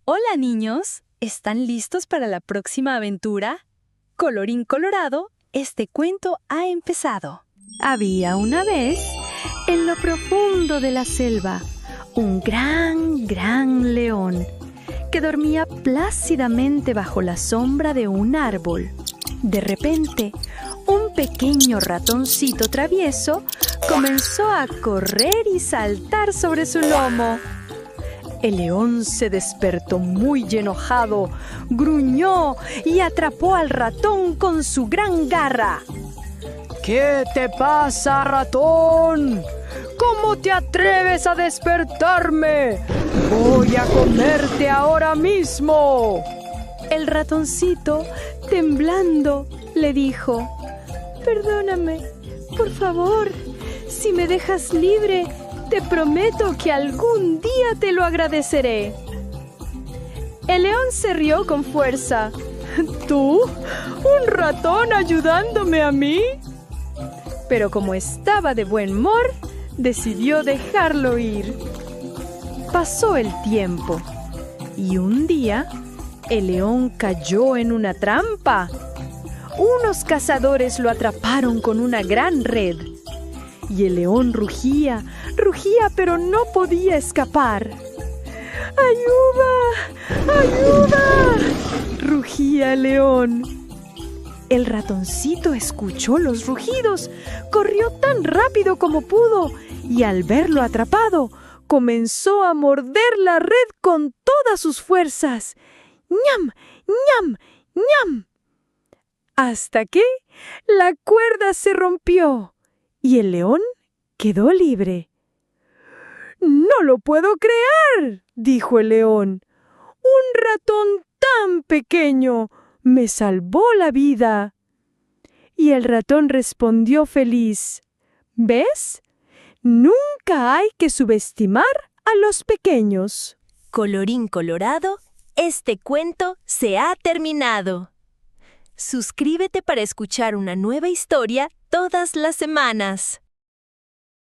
Hola niños, ¿están listos para la próxima aventura? Colorín colorado, este cuento ha empezado. Había una vez, en lo profundo de la selva, un gran león que dormía plácidamente bajo la sombra de un árbol. De repente, un pequeño ratoncito travieso comenzó a correr y saltar sobre su lomo. El león se despertó muy enojado, gruñó y atrapó al ratón con su gran garra. ¿Qué te pasa, ratón? ¿Cómo te atreves a despertarme? ¡Voy a comerte ahora mismo! El ratoncito, temblando, le dijo: «Perdóname, por favor, si me dejas libre, te prometo que algún día te lo agradeceré». El león se rió con fuerza. ¿Tú? ¿Un ratón ayudándome a mí? Pero como estaba de buen humor, decidió dejarlo ir. Pasó el tiempo y un día el león cayó en una trampa. Unos cazadores lo atraparon con una gran red. Y el león rugía, pero no podía escapar. ¡Ayuda! ¡Ayuda!, rugía el león. El ratoncito escuchó los rugidos, corrió tan rápido como pudo y al verlo atrapado, comenzó a morder la red con todas sus fuerzas. ¡Ñam! ¡Ñam! ¡Ñam! Hasta que la cuerda se rompió y el león quedó libre. «No lo puedo creer», dijo el león. «Un ratón tan pequeño me salvó la vida». Y el ratón respondió feliz: «¿Ves? Nunca hay que subestimar a los pequeños». Colorín colorado, este cuento se ha terminado. Suscríbete para escuchar una nueva historia todas las semanas.